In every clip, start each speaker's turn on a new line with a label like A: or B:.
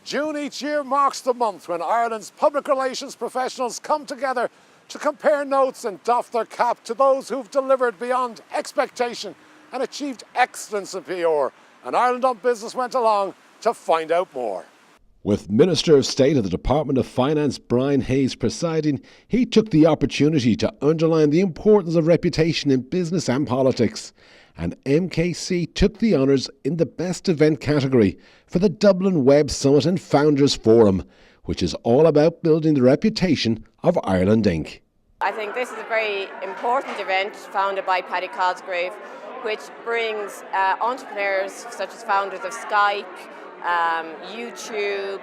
A: June each year marks the month when Ireland's public relations professionals come together to compare notes and doff their cap to those who've delivered beyond expectation and achieved excellence in PR. And Ireland on Business went along to find out more. With Minister of State of the Department of Finance Brian Hayes presiding, he took the opportunity to underline the importance of reputation in business and politics. And MKC took the honours in the Best Event category for the Dublin Web Summit and Founders Forum, which is all about building the reputation of Ireland Inc.
B: I think this is a very important event founded by Paddy Cosgrave, which brings entrepreneurs such as founders of Skype, YouTube,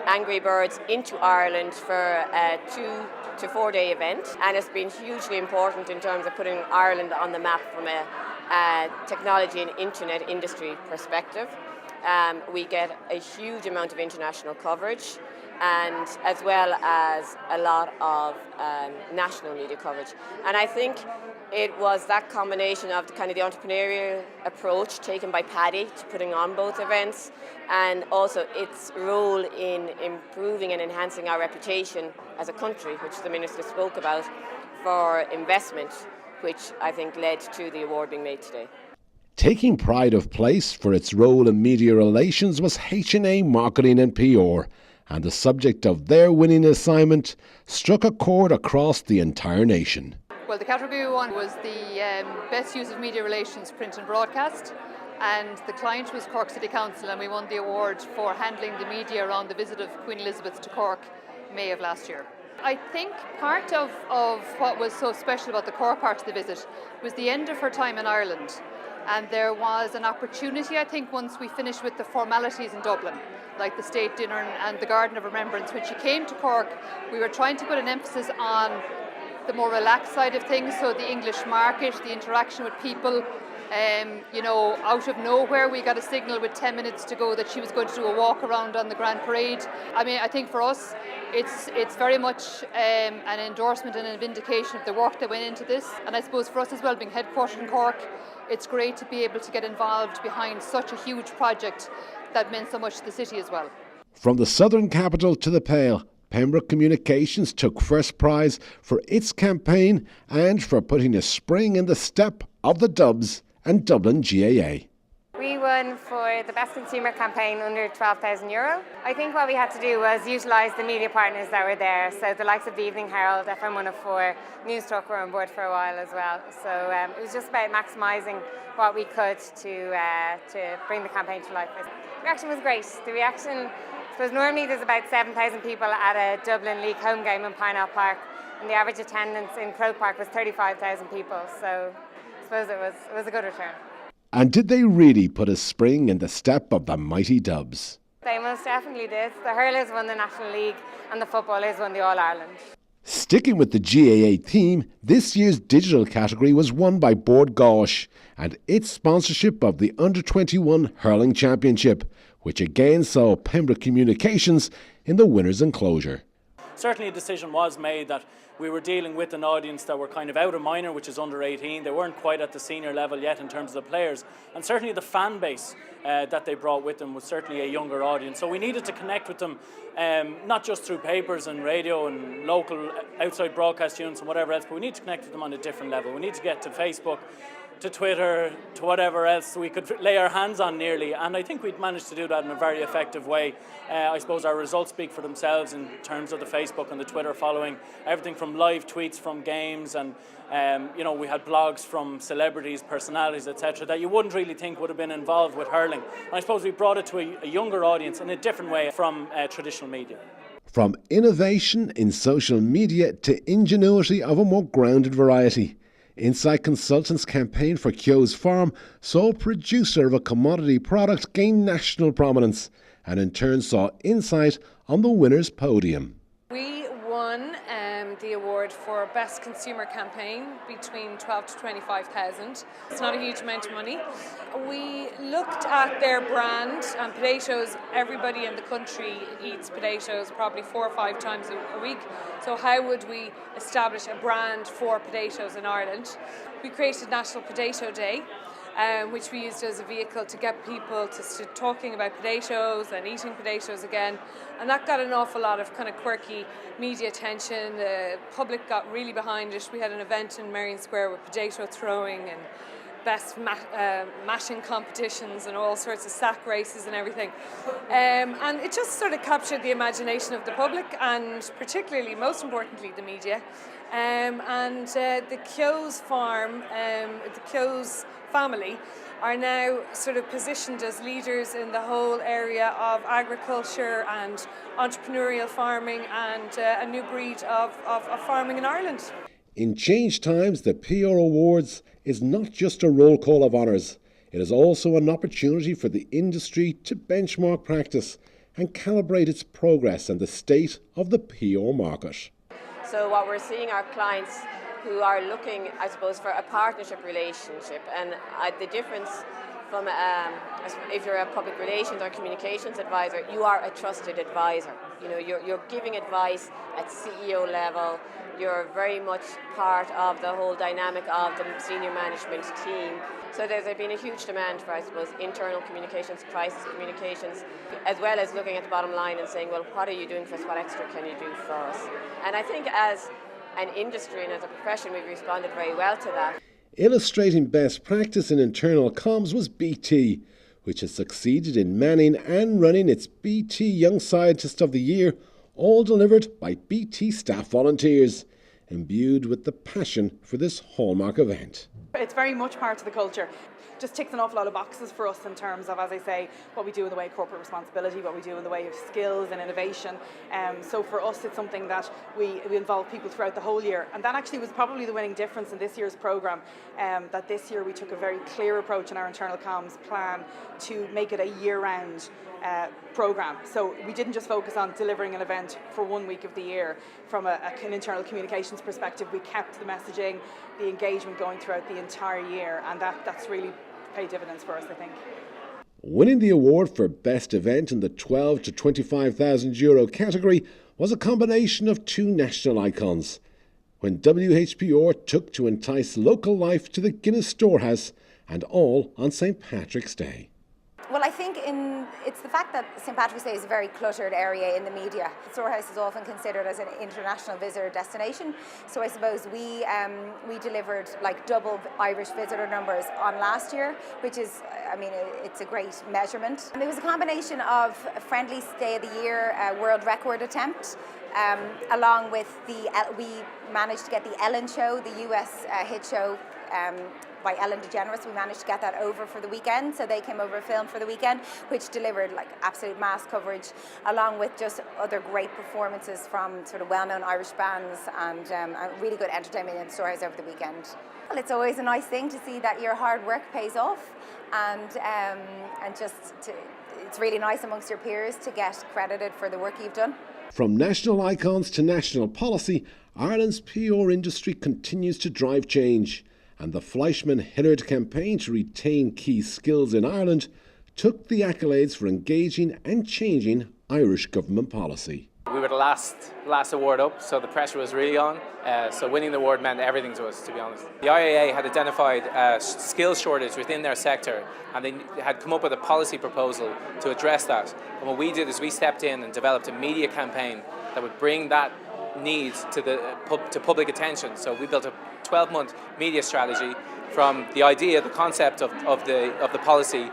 B: Angry Birds into Ireland for a 2 to 4 day event, and it's been hugely important in terms of putting Ireland on the map from a technology and internet industry perspective. We get a huge amount of international coverage, and as well as a lot of national media coverage. And I think it was that combination of the entrepreneurial approach taken by Paddy to putting on both events, and also its role in improving and enhancing our reputation as a country, which the Minister spoke about, for investment, which I think led to the award being made today.
A: Taking pride of place for its role in media relations was H&A Marketing and PR, and the subject of their winning assignment struck a chord across the entire nation.
C: Well, the category we won was the best use of media relations, print and broadcast, and the client was Cork City Council, and we won the award for handling the media around the visit of Queen Elizabeth to Cork May of last year. I think part of what was so special about the Cork part of the visit was the end of her time in Ireland, and there was an opportunity, I think, once we finished with the formalities in Dublin, like the state dinner and the Garden of Remembrance. When she came to Cork, we were trying to put an emphasis on the more relaxed side of things, so the English market, the interaction with people. Out of nowhere we got a signal with 10 minutes to go that she was going to do a walk around on the Grand Parade. I think for us it's very much an endorsement and a vindication of the work that went into this, and I suppose for us as well, being headquartered in Cork, it's great to be able to get involved behind such a huge project that meant so much to the city as well.
A: From the southern capital to the Pale, Pembroke Communications took first prize for its campaign and for putting a spring in the step of the Dubs and Dublin GAA.
D: We won for the best consumer campaign under €12,000. I think what we had to do was utilise the media partners that were there. So the likes of the Evening Herald, FM 104, News Talk were on board for a while as well. So it was just about maximising what we could to bring the campaign to life. The reaction was great. The reaction, I suppose normally there's about 7,000 people at a Dublin League home game in Pineapple Park, and the average attendance in Croke Park was 35,000 people. So I suppose it was a good return.
A: And did they really put a spring in the step of the mighty Dubs?
D: They most definitely did. The hurlers won the National League and the footballers won the All-Ireland.
A: Sticking with the GAA theme, this year's digital category was won by Bord Gáis and its sponsorship of the Under-21 Hurling Championship, which again saw Pembroke Communications in the winner's enclosure.
E: Certainly a decision was made that we were dealing with an audience that were kind of out of minor, which is under 18. They weren't quite at the senior level yet in terms of the players. And certainly the fan base that they brought with them was certainly a younger audience. So we needed to connect with them, not just through papers and radio and local outside broadcast units and whatever else, but we need to connect with them on a different level. We need to get to Facebook, to Twitter, to whatever else we could lay our hands on nearly, and I think we'd managed to do that in a very effective way. I suppose our results speak for themselves in terms of the Facebook and the Twitter following, everything from live tweets from games, and we had blogs from celebrities, personalities, etc., that you wouldn't really think would have been involved with hurling. And I suppose we brought it to a younger audience in a different way from traditional media.
A: From innovation in social media to ingenuity of a more grounded variety, Insight Consultants' campaign for Keogh's Farm saw a producer of a commodity product gain national prominence, and in turn saw Insight on the winner's podium.
F: We won the award for Best Consumer Campaign between 12 to 25,000. It's not a huge amount of money. We looked at their brand, and potatoes, everybody in the country eats potatoes probably 4 or 5 times a week. So how would we establish a brand for potatoes in Ireland? We created National Potato Day, which we used as a vehicle to get people to start talking about potatoes and eating potatoes again. And that got an awful lot of kind of quirky media attention. The public got really behind it. We had an event in Merrion Square with potato throwing and best mashing competitions and all sorts of sack races and everything. And it just sort of captured the imagination of the public and particularly, most importantly, the media. The Keogh's farm, the Keogh's family are now sort of positioned as leaders in the whole area of agriculture and entrepreneurial farming and a new breed of farming in Ireland.
A: In changed times, the PR Awards is not just a roll call of honours. It is also an opportunity for the industry to benchmark practice and calibrate its progress and the state of the PR market.
B: So what we're seeing are clients who are looking, I suppose, for a partnership relationship, and the difference from if you're a public relations or communications advisor, you are a trusted advisor. You know, you're giving advice at CEO level. You're very much part of the whole dynamic of the senior management team. So there's been a huge demand for, I suppose, internal communications, crisis communications, as well as looking at the bottom line and saying, well, what are you doing for us? What extra can you do for us? And I think as an industry and as a profession, we've responded very well to that.
A: Illustrating best practice in internal comms was BT, which has succeeded in manning and running its BT Young Scientist of the Year, all delivered by BT staff volunteers, imbued with the passion for this hallmark event.
G: It's very much part of the culture. Just ticks an awful lot of boxes for us in terms of, as I say, what we do in the way of corporate responsibility, what we do in the way of skills and innovation. So for us, it's something that we involve people throughout the whole year. And that actually was probably the winning difference in this year's programme, that this year we took a very clear approach in our internal comms plan to make it a year-round programme. So we didn't just focus on delivering an event for 1 week of the year. From an internal communications perspective, we kept the messaging, the engagement going throughout the entire year, and that's really paid dividends for us, I think.
A: Winning the award for Best Event in the 12 to 25,000 euro category was a combination of two national icons. When WHPR took to entice local life to the Guinness Storehouse, and all on St. Patrick's Day.
H: Well, I think it's the fact that St. Patrick's Day is a very cluttered area in the media. The Storehouse is often considered as an international visitor destination. So I suppose we delivered like double Irish visitor numbers on last year, which is, I mean, it's a great measurement. And it was a combination of a Friendly Day of the Year world record attempt, along with we managed to get the Ellen show, the US hit show, by Ellen DeGeneres. We managed to get that over for the weekend, so they came over and filmed for the weekend, which delivered like absolute mass coverage, along with just other great performances from sort of well-known Irish bands and really good entertainment in the Storehouse over the weekend. Well, it's always a nice thing to see that your hard work pays off, and it's really nice amongst your peers to get credited for the work you've done.
A: From national icons to national policy, Ireland's PR industry continues to drive change. And the Fleishman Hillard campaign to retain key skills in Ireland took the accolades for engaging and changing Irish government policy.
I: We were the last award up, so the pressure was really on. So winning the award meant everything to us, to be honest. The IAA had identified a skills shortage within their sector, and they had come up with a policy proposal to address that. And what we did is we stepped in and developed a media campaign that would bring that need to public attention. So we built a 12-month media strategy from the idea, the concept of the policy,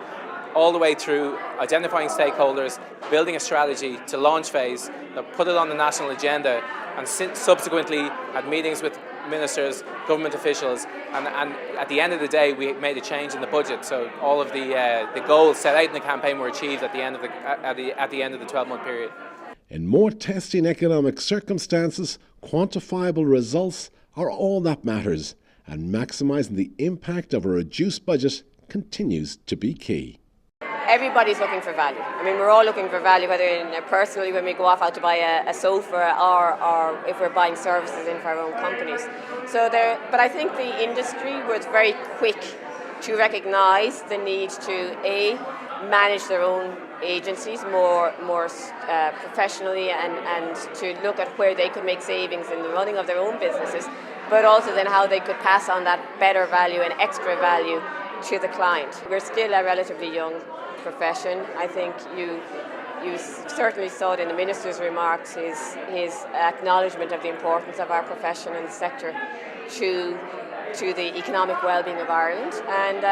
I: all the way through identifying stakeholders, building a strategy to launch phase, put it on the national agenda, and subsequently had meetings with ministers, government officials, and at the end of the day we made a change in the budget. So all of the goals set out in the campaign were achieved at the end of the 12-month period.
A: In more testing economic circumstances, quantifiable results are all that matters, and maximising the impact of a reduced budget continues to be key.
B: Everybody's looking for value. I mean, we're all looking for value, whether personally when we go off out to buy a sofa or if we're buying services in for our own companies. But I think the industry was very quick to recognise the need to manage their own agencies more professionally and to look at where they could make savings in the running of their own businesses, but also then how they could pass on that better value and extra value to the client. We're still a relatively young profession. I think you certainly saw it in the Minister's remarks, his acknowledgement of the importance of our profession and sector to the economic well-being of Ireland. And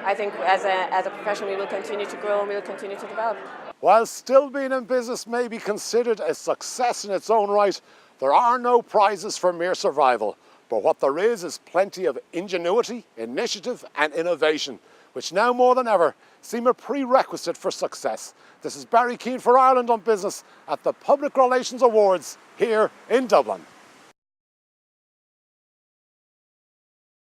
B: I think as a profession we will continue to grow and we will continue to develop.
A: While still being in business may be considered a success in its own right, there are no prizes for mere survival. But what there is plenty of ingenuity, initiative and innovation, which now more than ever seem a prerequisite for success. This is Barry Keane for Ireland on Business at the Public Relations Awards here in Dublin.